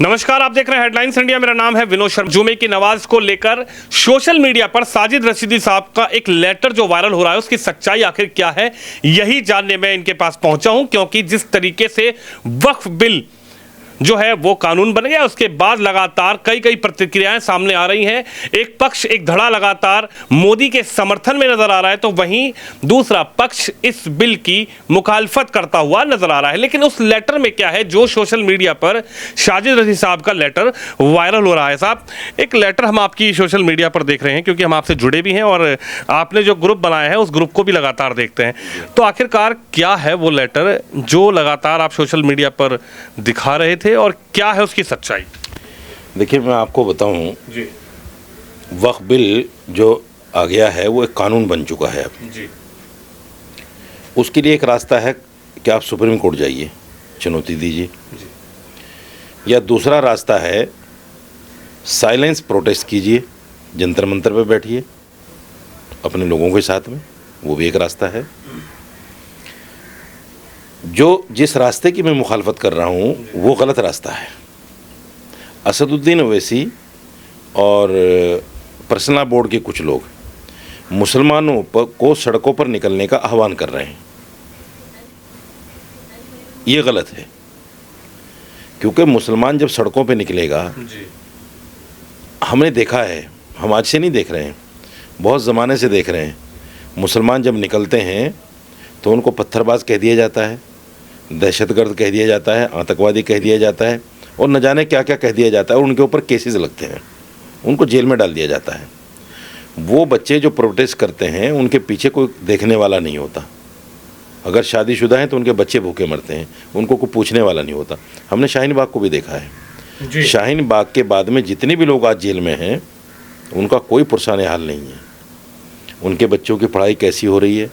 नमस्कार, आप देख रहे हैं हेडलाइंस इंडिया। मेरा नाम है विनोद शर्मा। जुमे की नमाज को लेकर सोशल मीडिया पर साजिद रशीदी साहब का एक लेटर जो वायरल हो रहा है, उसकी सच्चाई आखिर क्या है, यही जानने में इनके पास पहुंचा हूं। क्योंकि जिस तरीके से वक्फ बिल जो है वो कानून बन गया, उसके बाद लगातार कई प्रतिक्रियाएं सामने आ रही हैं। एक पक्ष, एक धड़ा लगातार मोदी के समर्थन में नजर आ रहा है, तो वहीं दूसरा पक्ष इस बिल की मुखालफत करता हुआ नजर आ रहा है। लेकिन उस लेटर में क्या है जो सोशल मीडिया पर साजिद रशीदी साहब का लेटर वायरल हो रहा है। साहब, एक लेटर हम आपकी सोशल मीडिया पर देख रहे हैं, क्योंकि हम आपसे जुड़े भी हैं और आपने जो ग्रुप बनाया है उस ग्रुप को भी लगातार देखते हैं। तो आखिरकार क्या है वो लेटर जो लगातार आप सोशल मीडिया पर दिखा रहे थे और क्या है उसकी सच्चाई? देखिए, मैं आपको बताऊं जी वक्फ बिल जो आ गया है वो एक कानून बन चुका है अब। जी उसके लिए एक रास्ता है कि आप सुप्रीम कोर्ट जाइए, चुनौती दीजिए, या दूसरा रास्ता है साइलेंस प्रोटेस्ट कीजिए, जंतर मंतर पे बैठिए अपने लोगों के साथ में, वो भी एक रास्ता है। जो जिस रास्ते की मैं मुखालफत कर रहा हूँ वो गलत रास्ता है। असदुद्दीन ओवैसी और पर्सनल बोर्ड के कुछ लोग मुसलमानों को सड़कों पर निकलने का आह्वान कर रहे हैं, ये गलत है। क्योंकि मुसलमान जब सड़कों पे निकलेगा, हमने देखा है, हम आज से नहीं देख रहे हैं, बहुत ज़माने से देख रहे हैं, मुसलमान जब निकलते हैं तो उनको पत्थरबाज कह दिया जाता है, दहशतगर्द कह दिया जाता है, आतंकवादी कह दिया जाता है, और न जाने क्या क्या कह दिया जाता है, और उनके ऊपर केसेस लगते हैं, उनको जेल में डाल दिया जाता है। वो बच्चे जो प्रोटेस्ट करते हैं उनके पीछे कोई देखने वाला नहीं होता। अगर शादीशुदा हैं तो उनके बच्चे भूखे मरते हैं, उनको कोई पूछने वाला नहीं होता। हमने शाहीन बाग को भी देखा है। शाहीन बाग के बाद में जितने भी लोग आज जेल में हैं उनका कोई पुरसाने हाल नहीं है। उनके बच्चों की पढ़ाई कैसी हो रही है,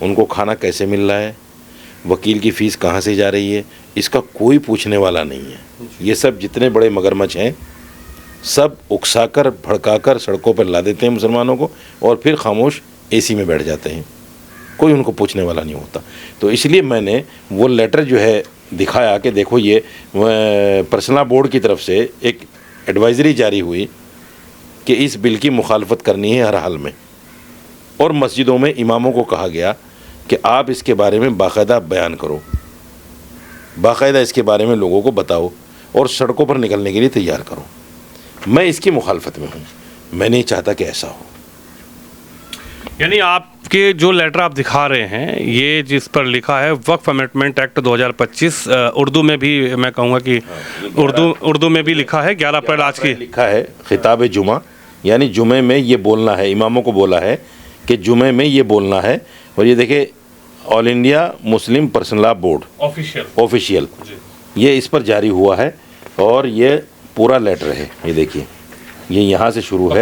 उनको खाना कैसे मिल रहा है, वकील की फ़ीस कहाँ से जा रही है, इसका कोई पूछने वाला नहीं है। ये सब जितने बड़े मगरमच्छ हैं सब उकसाकर भड़काकर सड़कों पर ला देते हैं मुसलमानों को, और फिर खामोश एसी में बैठ जाते हैं, कोई उनको पूछने वाला नहीं होता। तो इसलिए मैंने वो लेटर जो है दिखाया कि देखो, ये पर्सनल बोर्ड की तरफ से एक एडवाइजरी जारी हुई कि इस बिल की मुखालफत करनी है हर हाल में, और मस्जिदों में इमामों को कहा गया कि आप इसके बारे में बाकायदा बयान करो, बाकायदा इसके बारे में लोगों को बताओ और सड़कों पर निकलने के लिए तैयार करो। मैं इसकी मुखालफत में हूँ, मैं नहीं चाहता कि ऐसा हो। यानी आपके जो लेटर आप दिखा रहे हैं, ये जिस पर लिखा है वक्फ अमेंडमेंट एक्ट 2025, उर्दू में भी मैं कहूँगा कि उर्दू में भी लिखा है, 11 अप्रैल आज की लिखा है खिताब जुमा, यानी जुमे में ये बोलना है, इमामों को बोला है कि जुमे में ये बोलना है। और ये देखिए, all India Muslim personal board official ये इस पर जारी हुआ है, और ये पूरा लेटर है। ये देखिए, ये यहाँ से शुरू है,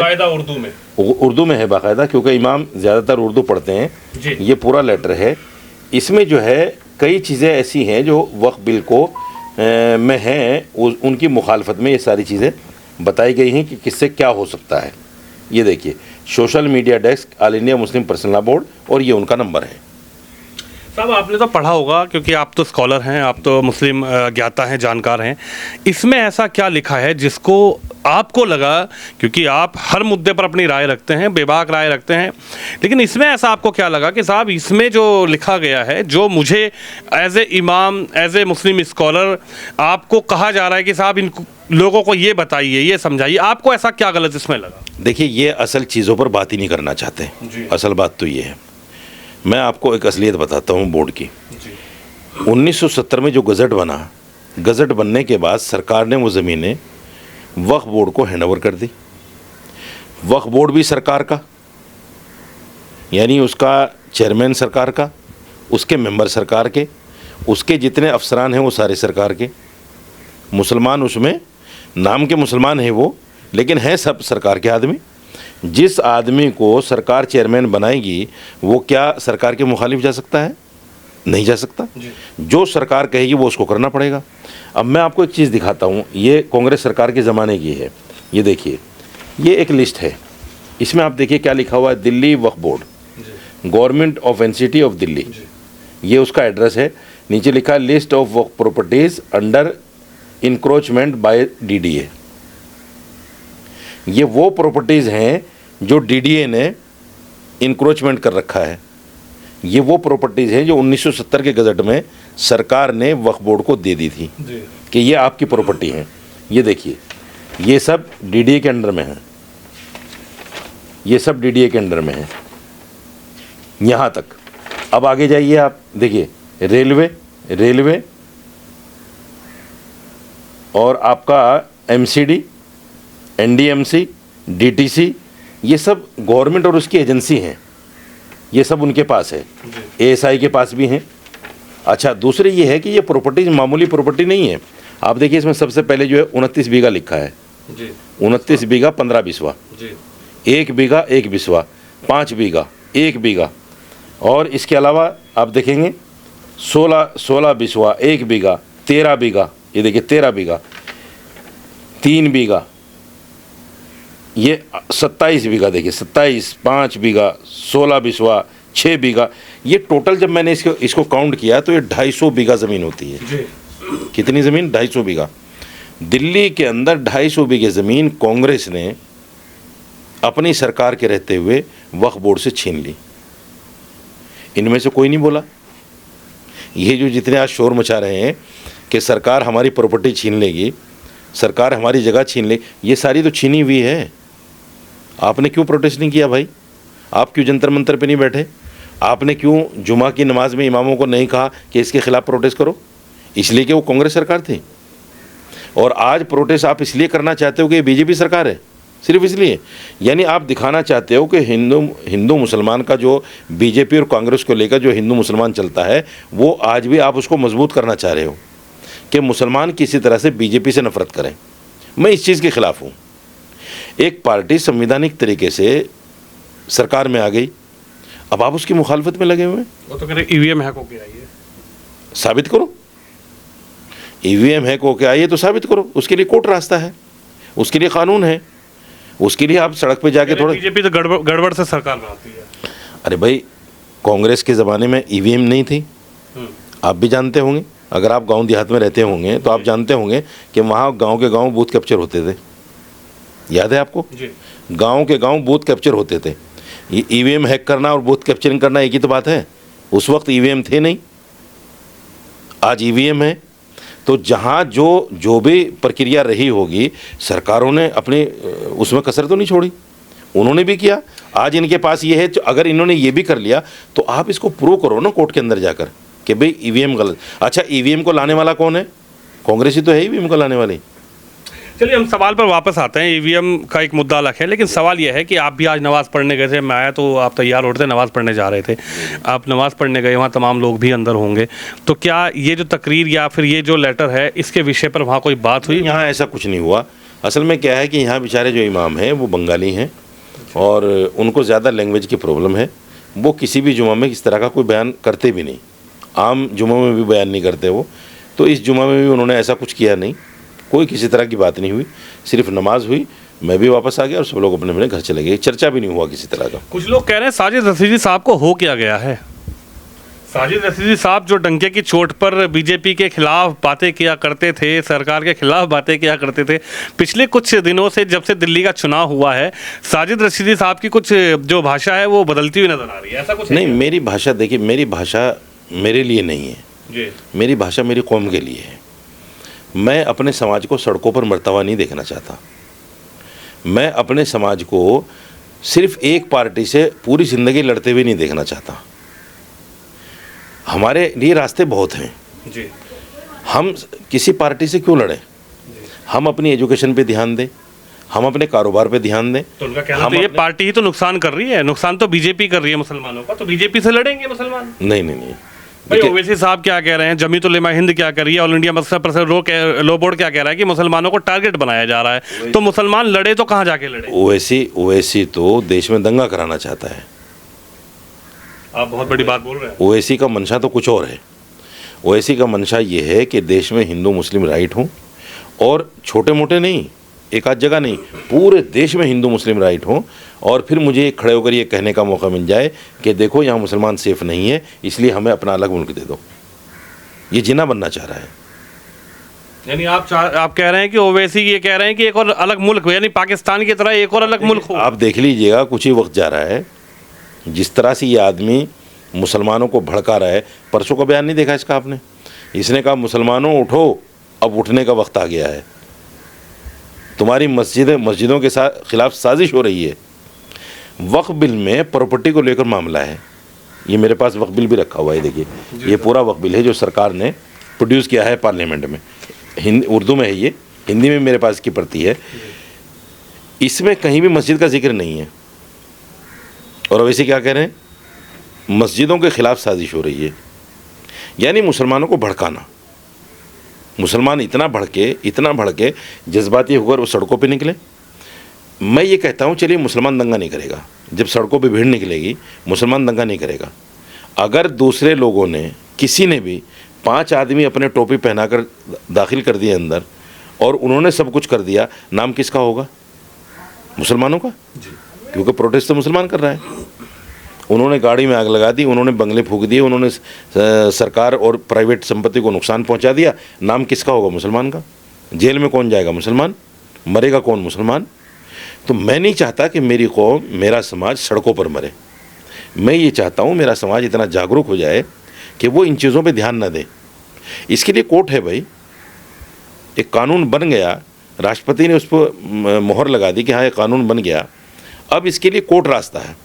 उर्दू में है बाकायदा, क्योंकि इमाम ज़्यादातर उर्दू पढ़ते हैं। ये पूरा लेटर है। इसमें जो है कई चीज़ें ऐसी हैं जो वक्फ बिल को में हैं, उनकी मुखालफत में ये सारी चीज़ें बताई गई हैं कि किससे क्या हो सकता है। ये देखिए, social media desk all India Muslim personal board, और ये उनका नंबर है। साहब, आपने तो पढ़ा होगा, क्योंकि आप तो स्कॉलर हैं, आप तो मुस्लिम ज्ञाता हैं, जानकार हैं। इसमें ऐसा क्या लिखा है जिसको आपको लगा, क्योंकि आप हर मुद्दे पर अपनी राय रखते हैं, बेबाक राय रखते हैं, लेकिन इसमें ऐसा आपको क्या लगा कि साहब इसमें जो लिखा गया है, जो मुझे एज ए इमाम, एज ए मुस्लिम स्कॉलर आपको कहा जा रहा है कि साहब इन लोगों को ये बताइए, ये समझाइए, आपको ऐसा क्या गलत इसमें लगा? देखिए, ये असल चीज़ों पर बात ही नहीं करना चाहते। असल बात तो ये है, मैं आपको एक असलियत बताता हूँ बोर्ड की। 1970 में जो गज़ट बना, गज़ट बनने के बाद सरकार ने वो ज़मीनें वक्फ बोर्ड को हैंडओवर कर दी। वक्फ बोर्ड भी सरकार का, यानी उसका चेयरमैन सरकार का, उसके मेंबर सरकार के, उसके जितने अफसरान हैं वो सारे सरकार के। मुसलमान उसमें, नाम के मुसलमान हैं वो, लेकिन हैं सब सरकार के आदमी। जिस आदमी को सरकार चेयरमैन बनाएगी वो क्या सरकार के मुखालिफ जा सकता है? नहीं जा सकता। जो सरकार कहेगी वो उसको करना पड़ेगा। अब मैं आपको एक चीज़ दिखाता हूँ, ये कांग्रेस सरकार के ज़माने की है। ये देखिए, ये एक लिस्ट है, इसमें आप देखिए क्या लिखा हुआ है, Delhi Waqf board, government of NCT of Delhi, ये उसका एड्रेस है। नीचे लिखा है list of waqf properties under encroachment by DDA. ये वो प्रॉपर्टीज़ हैं जो डीडीए ने इंक्रोचमेंट कर रखा है। ये वो प्रॉपर्टीज़ हैं जो 1970 के गजट में सरकार ने वक्फ बोर्ड को दे दी थी कि ये आपकी प्रॉपर्टी है। ये देखिए, ये सब डीडीए के अंडर में है, ये सब डीडीए के अंडर में है यहाँ तक। अब आगे जाइए आप, देखिए रेलवे और आपका एमसीडी, एनडीएमसी, डीटीसी, ये सब गवर्नमेंट और उसकी एजेंसी हैं, ये सब उनके पास है। एएसआई के पास भी हैं। अच्छा, दूसरी ये है कि ये प्रॉपर्टी मामूली प्रॉपर्टी नहीं है। आप देखिए, इसमें सबसे पहले जो है 29 बीघा लिखा है, 29 बीघा 15 बिस्वा, 1 बीघा 1 बिस्वा, 5 बीघा 1 बीघा, और इसके अलावा आप देखेंगे 16 बिस्वा 1 बीघा, 13 बीघा, ये देखिए 13 बीघा, 3 बीघा, ये 27 बीघा, देखिए 27, 5 बीघा, 16 बिस्वा, 6 बीघा। ये टोटल जब मैंने इसको काउंट किया तो ये 250 बीघा ज़मीन होती है। कितनी ज़मीन? 250 बीघा। दिल्ली के अंदर 250 बीघे ज़मीन कांग्रेस ने अपनी सरकार के रहते हुए वक्फ बोर्ड से छीन ली। इनमें से कोई नहीं बोला। ये जो जितने आज शोर मचा रहे हैं कि सरकार हमारी प्रॉपर्टी छीन लेगी, सरकार हमारी जगह छीन ले, ये सारी तो छीनी हुई है। आपने क्यों प्रोटेस्ट नहीं किया भाई? आप क्यों जंतर मंतर पे नहीं बैठे? आपने क्यों जुमा की नमाज में इमामों को नहीं कहा कि इसके खिलाफ प्रोटेस्ट करो? इसलिए कि वो कांग्रेस सरकार थी। और आज प्रोटेस्ट आप इसलिए करना चाहते हो कि बीजेपी सरकार है, सिर्फ इसलिए। यानी आप दिखाना चाहते हो कि हिंदू मुसलमान का जो बीजेपी और कांग्रेस को लेकर जो हिंदू मुसलमान चलता है, वो आज भी आप उसको मजबूत करना चाह रहे हो कि मुसलमान किसी तरह से बीजेपी से नफरत करें। मैं इस चीज़ के खिलाफ हूँ। एक पार्टी संवैधानिक तरीके से सरकार में आ गई, अब आप उसकी मुखालफत में लगे हुए हैं। वो तो कह रहे ईवीएम हैक होके आई है। साबित करो। ईवीएम हैक होके आई है तो साबित करो। उसके लिए कोर्ट रास्ता है, उसके लिए कानून है, उसके लिए आप सड़क पे जाके थोड़ा। बीजेपी तो गड़बड़ से सरकार बनाती है। अरे भाई, कांग्रेस के ज़माने में ईवीएम नहीं थी, आप भी जानते होंगे। अगर आप गांव देहात में रहते होंगे तो आप जानते होंगे कि वहाँ गांव के गांव बूथ कैप्चर होते थे। याद है आपको? गांव के गांव बूथ कैप्चर होते थे। ये ईवीएम हैक करना और बूथ कैप्चरिंग करना एक ही तो बात है। उस वक्त ईवीएम थे नहीं, आज ईवीएम है। तो जहाँ जो भी प्रक्रिया रही होगी, सरकारों ने अपने उसमें कसर तो नहीं छोड़ी, उन्होंने भी किया। आज इनके पास ये है, तो अगर इन्होंने ये भी कर लिया तो आप इसको प्रूव करो ना कोर्ट के अंदर जाकर कि भाई ईवीएम गलत। अच्छा, ईवीएम को लाने वाला कौन है? कांग्रेस ही तो है ईवीएम को लाने वाली। चलिए, हम सवाल पर वापस आते हैं। ईवीएम का एक मुद्दा अलग है, लेकिन सवाल यह है कि आप भी आज नमाज़ पढ़ने गए थे। मैं आया तो आप तैयार होते नमाज़ पढ़ने जा रहे थे। आप नमाज़ पढ़ने गए, वहाँ तमाम लोग भी अंदर होंगे। तो क्या ये जो तकरीर या फिर ये जो लेटर है, इसके विषय पर वहाँ कोई बात हुई? यहाँ ऐसा कुछ नहीं हुआ। असल में क्या है कि यहाँ बेचारे जो इमाम हैं वो बंगाली हैं और उनको ज़्यादा लैंग्वेज की प्रॉब्लम है। वो किसी भी जुमा में इस तरह का कोई बयान करते भी नहीं, आम जुमा में भी बयान नहीं करते वो। तो इस जुमा में भी उन्होंने ऐसा कुछ किया नहीं, कोई किसी तरह की बात नहीं हुई, सिर्फ नमाज हुई, मैं भी वापस आ गया और सब लोग अपने अपने घर चले गए। चर्चा भी नहीं हुआ किसी तरह का। कुछ लोग कह रहे हैं साजिद रशीदी साहब को हो क्या गया है? साजिद रशीदी साहब जो डंके की चोट पर बीजेपी के खिलाफ बातें किया करते थे, सरकार के खिलाफ बातें किया करते थे, पिछले कुछ दिनों से जब से दिल्ली का चुनाव हुआ है, साजिद रशीदी साहब की कुछ जो भाषा है वो बदलती हुई नजर आ रही है। ऐसा कुछ नहीं, मेरी भाषा देखिए, मेरी भाषा मेरे लिए नहीं है जी। मेरी भाषा मेरी कौम के लिए है। मैं अपने समाज को सड़कों पर मरता हुआ नहीं देखना चाहता। मैं अपने समाज को सिर्फ एक पार्टी से पूरी ज़िंदगी लड़ते हुए नहीं देखना चाहता। हमारे लिए रास्ते बहुत हैं जी। हम किसी पार्टी से क्यों लड़ें? हम अपनी एजुकेशन पे ध्यान दें, हम अपने कारोबार पे ध्यान दें। तो उनका कहना तो ये पार्टी ही तो नुकसान कर रही है, नुकसान तो बीजेपी कर रही है मुसलमानों का, तो बीजेपी से लड़ेंगे मुसलमान? नहीं। भाई ओवैसी साहब क्या कह रहे हैं, जमीयत उलेमा हिंद क्या कर रही है, ऑल इंडिया मसला परिषद लो बोर्ड क्या कह रहा है कि मुसलमानों को टारगेट बनाया जा रहा है। तो मुसलमान लड़े तो कहाँ जाके लड़े? ओवैसी तो देश में दंगा कराना चाहता है। आप बहुत बड़ी बात बोल रहे हैं। ओवैसी का मंशा तो कुछ और है। ओवैसी का मंशा ये है कि देश में हिंदू मुस्लिम राइट हों, और छोटे मोटे नहीं, एक आध जगह नहीं, पूरे देश में हिंदू मुस्लिम राइट हों। और फिर मुझे खड़े होकर ये कहने का मौका मिल जाए कि देखो यहाँ मुसलमान सेफ़ नहीं है, इसलिए हमें अपना अलग मुल्क दे दो। ये जिना बनना चाह रहा है। यानी आप कह रहे हैं कि ओवैसी ये कह रहे हैं कि एक और अलग मुल्क हो, यानी पाकिस्तान की तरह एक और अलग मुल्क हो। आप देख लीजिएगा, कुछ ही वक्त जा रहा है, जिस तरह से ये आदमी मुसलमानों को भड़का रहा है। परसों का बयान नहीं देखा इसका आपने? इसने कहा मुसलमानों उठो, अब उठने का वक्त आ गया है, तुम्हारी मस्जिदों के साथ खिलाफ साजिश हो रही है। वक्फ बिल में प्रॉपर्टी को लेकर मामला है, ये मेरे पास वक्फ बिल भी रखा हुआ है, देखिए ये पूरा वक्फ बिल है जो सरकार ने प्रोड्यूस किया है पार्लियामेंट में। उर्दू में है ये, हिंदी में मेरे पास की प्रति है। इसमें कहीं भी मस्जिद का जिक्र नहीं है। और वैसे क्या कह रहे हैं, मस्जिदों के खिलाफ साजिश हो रही है, यानी मुसलमानों को भड़काना। मुसलमान इतना भड़के जज्बाती होकर वो सड़कों पे निकले। मैं ये कहता हूँ चलिए मुसलमान दंगा नहीं करेगा, जब सड़कों पे भीड़ निकलेगी मुसलमान दंगा नहीं करेगा। अगर दूसरे लोगों ने, किसी ने भी 5 आदमी अपने टोपी पहनाकर दाखिल कर दिए अंदर और उन्होंने सब कुछ कर दिया, नाम किसका होगा? मुसलमानों का, क्योंकि प्रोटेस्ट तो मुसलमान कर रहा है। उन्होंने गाड़ी में आग लगा दी, उन्होंने बंगले फूंक दिए, उन्होंने सरकार और प्राइवेट संपत्ति को नुकसान पहुंचा दिया, नाम किसका होगा? मुसलमान का। जेल में कौन जाएगा? मुसलमान। मरेगा कौन? मुसलमान। तो मैं नहीं चाहता कि मेरी कौम, मेरा समाज सड़कों पर मरे। मैं ये चाहता हूँ मेरा समाज इतना जागरूक हो जाए कि वो इन चीज़ों पे ध्यान न दे। इसके लिए कोर्ट है भाई, एक कानून बन गया, राष्ट्रपति ने उस पर मोहर लगा दी कि हाँ ये कानून बन गया। अब इसके लिए कोर्ट रास्ता है।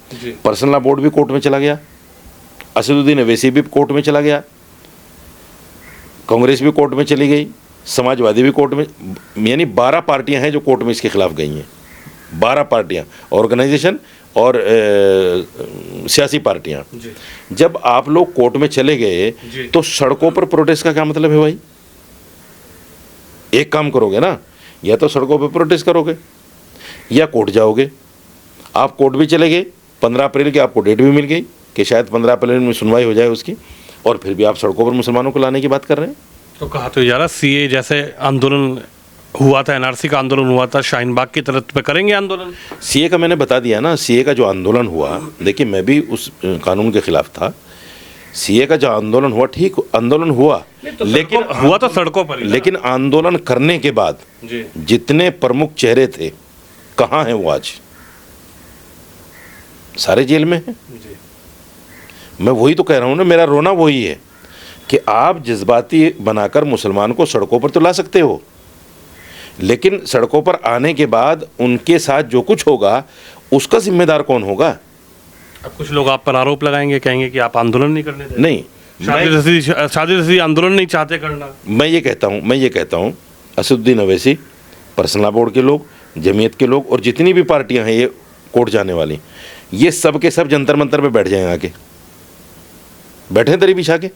पर्सनल लॉ बोर्ड भी कोर्ट में चला गया, असदुद्दीन अवैसी भी कोर्ट में चला गया, कांग्रेस भी कोर्ट में चली गई, समाजवादी भी कोर्ट में, यानी 12 पार्टियां हैं जो कोर्ट में इसके खिलाफ गई हैं। 12 पार्टियां, ऑर्गेनाइजेशन और सियासी पार्टियां। जब आप लोग कोर्ट में चले गए तो सड़कों पर प्रोटेस्ट का क्या मतलब है भाई? एक काम करोगे ना, या तो सड़कों पर प्रोटेस्ट करोगे या कोर्ट जाओगे। आप कोर्ट भी चले गए, 15 अप्रैल की आपको डेट भी मिल गई कि शायद 15 अप्रैल में सुनवाई हो जाए उसकी, और फिर भी आप सड़कों पर मुसलमानों को लाने की बात कर रहे हैं। तो कहा तो जा रहा सीए जैसे आंदोलन हुआ था, एनआरसी का आंदोलन हुआ था, शाहीन बाग की तरफ पे करेंगे आंदोलन। सीए का मैंने बता दिया ना, सीए का जो आंदोलन हुआ, देखिए मैं भी उस कानून के खिलाफ था। सीए का जो आंदोलन हुआ, ठीक आंदोलन हुआ, तो लेकिन हुआ तो सड़कों पर ही। लेकिन आंदोलन करने के बाद जितने प्रमुख चेहरे थे कहाँ हैं वो आज? सारे जेल में हैं। मैं वही तो कह रहा हूँ ना, मेरा रोना वही है कि आप जज्बाती बनाकर मुसलमान को सड़कों पर तो ला सकते हो, लेकिन सड़कों पर आने के बाद उनके साथ जो कुछ होगा उसका जिम्मेदार कौन होगा? अब कुछ लोग आप पर आरोप लगाएंगे, कहेंगे कि आप आंदोलन नहीं करने देते। नहीं, शादी रसीदी आंदोलन नहीं चाहते करना। मैं ये कहता हूँ Asaduddin Owaisi, personal law board के लोग, जमीयत के लोग और जितनी भी पार्टियां हैं ये कोर्ट जाने वाली, ये सब के सब जंतर मंतर पे बैठ जाएं, आके बैठे दरी बिछा के,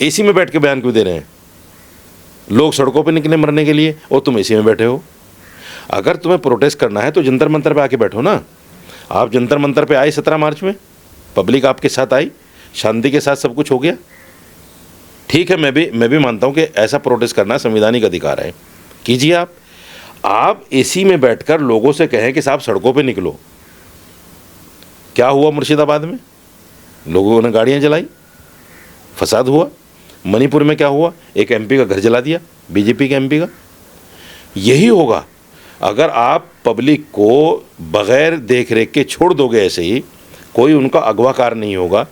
एसी में बैठ के बयान क्यों दे रहे हैं? लोग सड़कों पे निकले मरने के लिए और तुम एसी में बैठे हो। अगर तुम्हें प्रोटेस्ट करना है तो जंतर मंतर पे आके बैठो ना। आप जंतर मंतर पे आए 17 मार्च में, पब्लिक आपके साथ आई, शांति के साथ सब कुछ हो गया। ठीक है, मैं भी मानता हूँ कि ऐसा प्रोटेस्ट करना संवैधानिक अधिकार है, कीजिए आप एसी में बैठकर लोगों से कहें कि साहब सड़कों पे निकलो। क्या हुआ मुर्शिदाबाद में? लोगों ने गाड़ियां जलाई, फसाद हुआ। मणिपुर में क्या हुआ? एक एमपी का घर जला दिया, बीजेपी के एमपी का। यही होगा अगर आप पब्लिक को बगैर देख रेख के छोड़ दोगे ऐसे ही, कोई उनका अगवाकार नहीं होगा,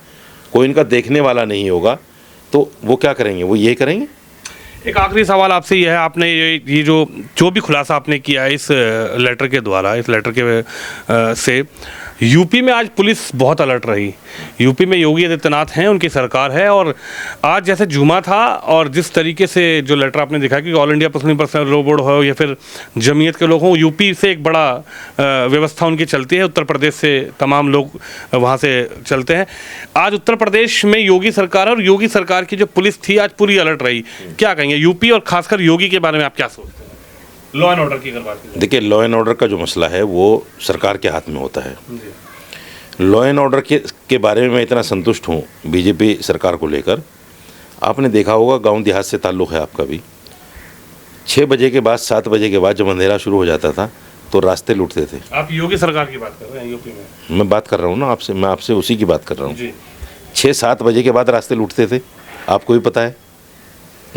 कोई इनका देखने वाला नहीं होगा, तो वो क्या करेंगे? वो यही करेंगे। एक आखिरी सवाल आपसे यह है, आपने ये जो भी खुलासा आपने किया है इस लेटर के द्वारा, इस लेटर के से यूपी में आज पुलिस बहुत अलर्ट रही। यूपी में योगी आदित्यनाथ हैं, उनकी सरकार है, और आज जैसे जुमा था और जिस तरीके से जो लेटर आपने दिखाया कि all India Muslim personal law board हो या फिर जमीयत के लोग हों, यूपी से एक बड़ा व्यवस्था उनकी चलती है, उत्तर प्रदेश से तमाम लोग वहाँ से चलते हैं। आज उत्तर प्रदेश में योगी सरकार है और योगी सरकार की जो पुलिस थी आज पूरी अलर्ट रही। क्या कहेंगे यूपी और खासकर योगी के बारे में आप क्या सोचते हैं? लॉ एंड ऑर्डर की अगर बात करें, देखिए लॉ एंड ऑर्डर का जो मसला है वो सरकार के हाथ में होता है। लॉ एंड ऑर्डर के बारे में मैं इतना संतुष्ट हूँ बीजेपी सरकार को लेकर। आपने देखा होगा, गांव देहात से ताल्लुक़ है आपका भी, 6 बजे के बाद 7 बजे के बाद जब अंधेरा शुरू हो जाता था तो रास्ते लूटते थे। आप योगी सरकार की बात कर रहे हैं? यूपी में मैं बात कर रहा हूँ ना आपसे, मैं आपसे उसी की बात कर रहा हूँ। 6-7 बजे के बाद रास्ते लूटते थे, आपको भी पता है।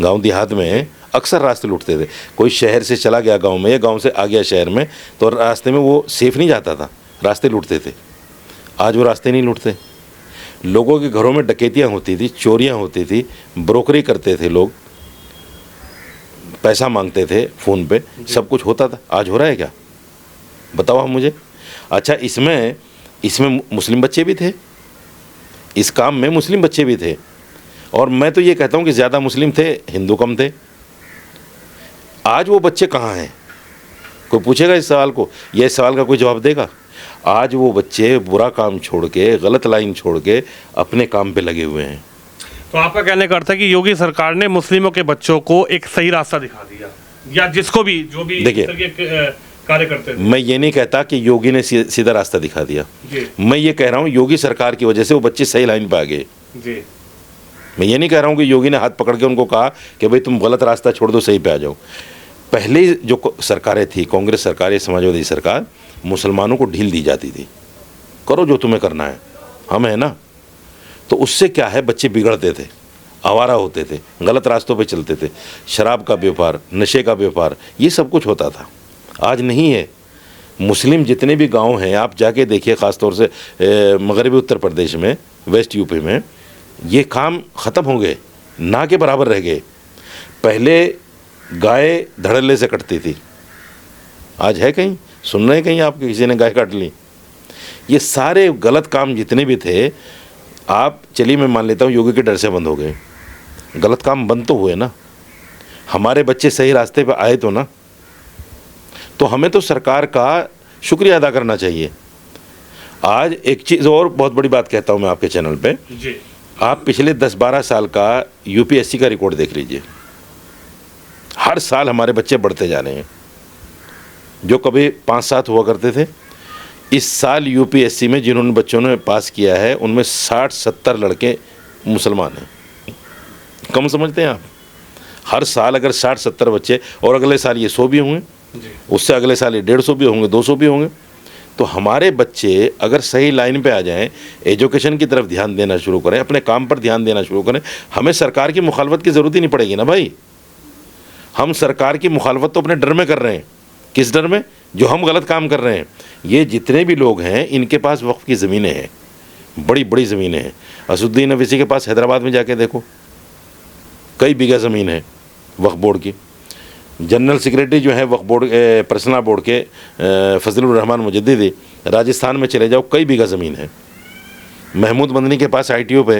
गांव देहात में अक्सर रास्ते लूटते थे। कोई शहर से चला गया गांव में या गांव से आ गया शहर में, तो रास्ते में वो सेफ नहीं जाता था, रास्ते लूटते थे। आज वो रास्ते नहीं लूटते। लोगों के घरों में डकैतियाँ होती थी, चोरियाँ होती थी, ब्रोकरी करते थे लोग, पैसा मांगते थे फ़ोन पे, सब कुछ होता था। आज हो रहा है क्या? बताओ आप मुझे। अच्छा, इसमें मुस्लिम बच्चे भी थे, इस काम में मुस्लिम बच्चे भी थे, और मैं तो ये कहता हूँ कि ज़्यादा मुस्लिम थे, हिंदू कम थे। आज वो बच्चे कहाँ हैं? कोई पूछेगा इस सवाल को? या इस सवाल का कोई जवाब देगा? आज वो बच्चे बुरा काम छोड़ के, गलत लाइन छोड़ के अपने काम पे लगे हुए हैं। तो आपका कहने का अर्थ है कि योगी सरकार ने मुस्लिमों के बच्चों को एक सही रास्ता दिखा दिया, या जिसको भी जो भी देखिए, कार्य करते थे। मैं ये नहीं कहता कि योगी ने सीधा रास्ता दिखा दिया, मैं ये कह रहा हूँ योगी सरकार की वजह से वो बच्चे सही लाइन पे आ गए। मैं ये नहीं कह रहा हूँ कि योगी ने हाथ पकड़ के उनको कहा कि भाई तुम गलत रास्ता छोड़ दो, सही पे आ जाओ। पहले जो सरकारें थी, कांग्रेस सरकार या समाजवादी सरकार, मुसलमानों को ढील दी जाती थी, करो जो तुम्हें करना है, हम है ना। तो उससे क्या है, बच्चे बिगड़ते थे, आवारा होते थे, गलत रास्तों पे चलते थे, शराब का व्यापार, नशे का व्यापार, ये सब कुछ होता था। आज नहीं है। मुस्लिम जितने भी गांव हैं आप जाके देखिए, ख़ासतौर से मगरबी उत्तर प्रदेश में, वेस्ट यूपी में, ये काम ख़त्म हो गए, ना के बराबर रह गए। पहले गाय धड़ल्ले से कटती थी, आज है कहीं? सुन रहे हैं कहीं आप किसी ने गाय काट ली? ये सारे गलत काम जितने भी थे, आप चलिए मैं मान लेता हूँ योगी के डर से बंद हो गए। गलत काम बंद तो हुए ना, हमारे बच्चे सही रास्ते पे आए तो ना। तो हमें तो सरकार का शुक्रिया अदा करना चाहिए। आज एक चीज़ और बहुत बड़ी बात कहता हूँ मैं आपके चैनल पे जी। आप पिछले 10-12 साल का यूपीएससी का रिकॉर्ड देख लीजिए। हर साल हमारे बच्चे बढ़ते जा रहे हैं। जो कभी 5-7 हुआ करते थे, इस साल यूपीएससी में जिन्होंने बच्चों ने पास किया है उनमें 60-70 लड़के मुसलमान हैं। कम समझते हैं आप? हर साल अगर 60-70 बच्चे, और अगले साल ये 100 भी होंगे, उससे अगले साल ये 150 भी होंगे, 200 भी होंगे। तो हमारे बच्चे अगर सही लाइन पे आ जाएं, एजुकेशन की तरफ ध्यान देना शुरू करें, अपने काम पर ध्यान देना शुरू करें, हमें सरकार की मुखालफत की ज़रूरत ही नहीं पड़ेगी ना भाई। हम सरकार की मुखालफत तो अपने डर में कर रहे हैं। किस डर में? जो हम गलत काम कर रहे हैं। ये जितने भी लोग हैं इनके पास वक्फ की ज़मीनें हैं, बड़ी बड़ी ज़मीनें हैं। असुद्दीन अवैसी के पास हैदराबाद में जाके देखो, कई बीघा ज़मीन है वक्फ बोर्ड की। जनरल सेक्रेटरी जो है वक्फ बोर्ड, पर्सनल बोर्ड के, फजलुर रहमान मुजद्दिदी, राजस्थान में चले जाओ, कई बीघा ज़मीन है। महमूद मदनी के पास ITO पे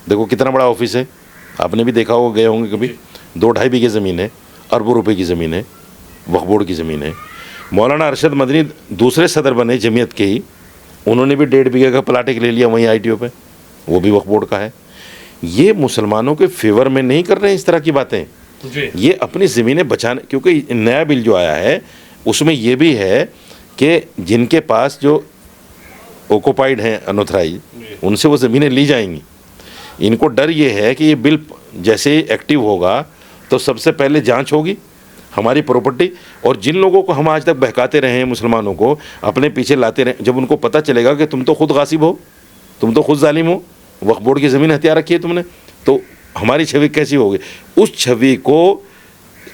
देखो कितना बड़ा ऑफिस है, आपने भी देखा होगा, गए होंगे कभी। 2-2.5 बीघे ज़मीन है, अरबों रुपए की ज़मीन है, वक्फ बोर्ड की ज़मीन है। मौलाना अरशद मदनी दूसरे सदर बने जमीयत के ही, उन्होंने भी 1.5 बीघे का प्लाट एक ले लिया वहीं ITO पे, वो भी वक्फ बोर्ड का है। ये मुसलमानों के फेवर में नहीं कर रहे हैं इस तरह की बातें जी। ये अपनी ज़मीनें बचाने, क्योंकि नया बिल जो आया है उसमें ये भी है कि जिनके पास जो ऑक्युपाइड हैं, अनऑथराइज, उनसे वो ज़मीनें ली जाएंगी। इनको डर ये है कि ये बिल जैसे ही एक्टिव होगा तो सबसे पहले जांच होगी हमारी प्रॉपर्टी, और जिन लोगों को हम आज तक बहकाते रहे हैं, मुसलमानों को अपने पीछे लाते रहे, जब उनको पता चलेगा कि तुम तो खुद गासिब हो, तुम तो खुद जालिम हो, वक्फ बोर्ड की ज़मीन हथियार रखी है तुमने, तो हमारी छवि कैसी होगी? उस छवि को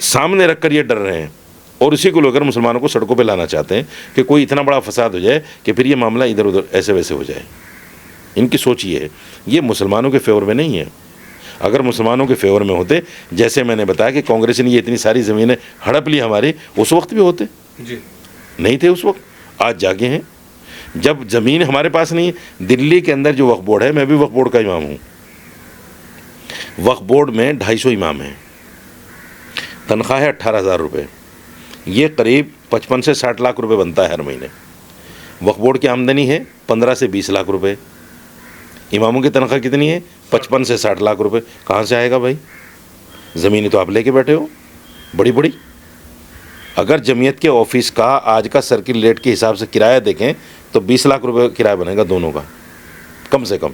सामने रख कर ये डर रहे हैं, और उसी को लेकर मुसलमानों को सड़कों पे लाना चाहते हैं कि कोई इतना बड़ा फसाद हो जाए कि फिर ये मामला इधर उधर ऐसे वैसे हो जाए। इनकी सोच ये है, ये मुसलमानों के फेवर में नहीं है। अगर मुसलमानों के फेवर में होते, जैसे मैंने बताया कि कांग्रेस ने ये इतनी सारी ज़मीनें हड़प ली हमारी, उस वक्त भी होते जी। नहीं थे उस वक्त, आज जागे हैं। जब ज़मीन हमारे पास नहीं है, दिल्ली के अंदर जो वक्फ बोर्ड है, मैं भी वक्फ बोर्ड का इमाम हूँ, वक्फ बोर्ड में 250 इमाम हैं, तनख्वाह है 18,000 रुपये, ये करीब 55 से 60 लाख रुपए बनता है हर महीने। वक्फ बोर्ड की आमदनी है 15 से 20 लाख रुपए, इमामों की तनख्वाह कितनी है? 55 से 60 लाख रुपए। कहाँ से आएगा भाई? ज़मीनें तो आप लेके बैठे हो बड़ी बड़ी। अगर जमीयत के ऑफिस का आज का सर्किल रेट के हिसाब से किराया देखें तो 20 लाख रुपए किराया बनेगा दोनों का, कम से कम।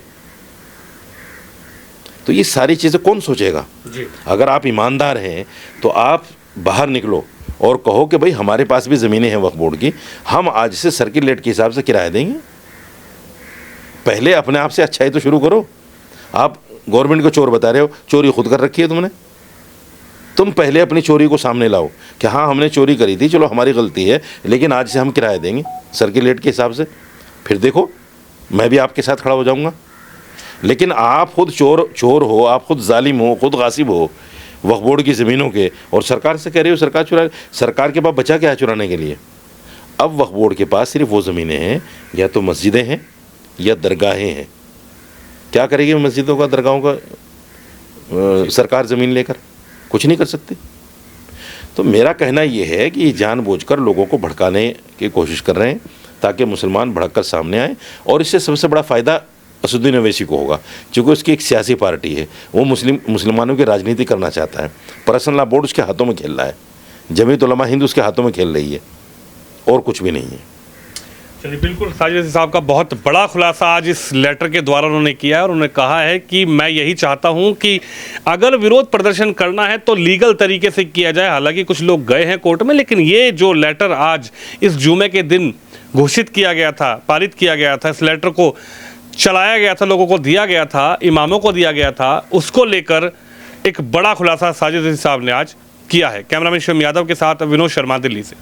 तो ये सारी चीज़ें कौन सोचेगा जी? अगर आप ईमानदार हैं तो आप बाहर निकलो और कहो कि भाई हमारे पास भी ज़मीनें हैं वक्फ बोर्ड की, हम आज से सर्किल रेट के हिसाब से किराया देंगे। पहले अपने आप से अच्छाई तो शुरू करो। आप गवर्नमेंट को चोर बता रहे हो, चोरी खुद कर रखी है तुमने। तुम पहले अपनी चोरी को सामने लाओ कि हाँ हमने चोरी करी थी, चलो हमारी गलती है, लेकिन आज से हम किराया देंगे सर्किलेट के हिसाब से। फिर देखो मैं भी आपके साथ खड़ा हो जाऊंगा। लेकिन आप खुद चोर हो, आप खुद जालिम हो, खुद गासिब हो वक्फ बोर्ड की ज़मीनों के, और सरकार से कह रहे हो सरकार चुरा। सरकार के पास बचा क्या है चुराने के लिए? अब वक्फ बोर्ड के पास सिर्फ वो ज़मीनें हैं, या तो मस्जिदें हैं या दरगाहें हैं। क्या करेगी मस्जिदों का, दरगाहों का सरकार ज़मीन लेकर? कुछ नहीं कर सकती। तो मेरा कहना ये है कि जानबूझकर लोगों को भड़काने की कोशिश कर रहे हैं ताकि मुसलमान भड़क कर सामने आए, और इससे सबसे बड़ा फ़ायदा असदुद्दीन ओवैसी को होगा, क्योंकि उसकी एक सियासी पार्टी है, वो मुसलमानों की राजनीति करना चाहता है। पर्सनल लॉ बोर्ड उसके हाथों में खेल रहा है, जमीयत उलमा हिंद उसके हाथों में खेल रही है, और कुछ भी नहीं है। चलिए, बिल्कुल साजिद रशीदी साहब का बहुत बड़ा खुलासा आज इस लेटर के द्वारा उन्होंने किया है, और उन्होंने कहा है कि मैं यही चाहता हूं कि अगर विरोध प्रदर्शन करना है तो लीगल तरीके से किया जाए। हालांकि कुछ लोग गए हैं कोर्ट में, लेकिन ये जो लेटर आज इस जुमे के दिन घोषित किया गया था, पारित किया गया था, इस लेटर को चलाया गया था, लोगों को दिया गया था, इमामों को दिया गया था, उसको लेकर एक बड़ा खुलासा साजिद रशीदी साहब ने आज किया है। कैमरामैन शिवम यादव के साथ विनोद शर्मा, दिल्ली से।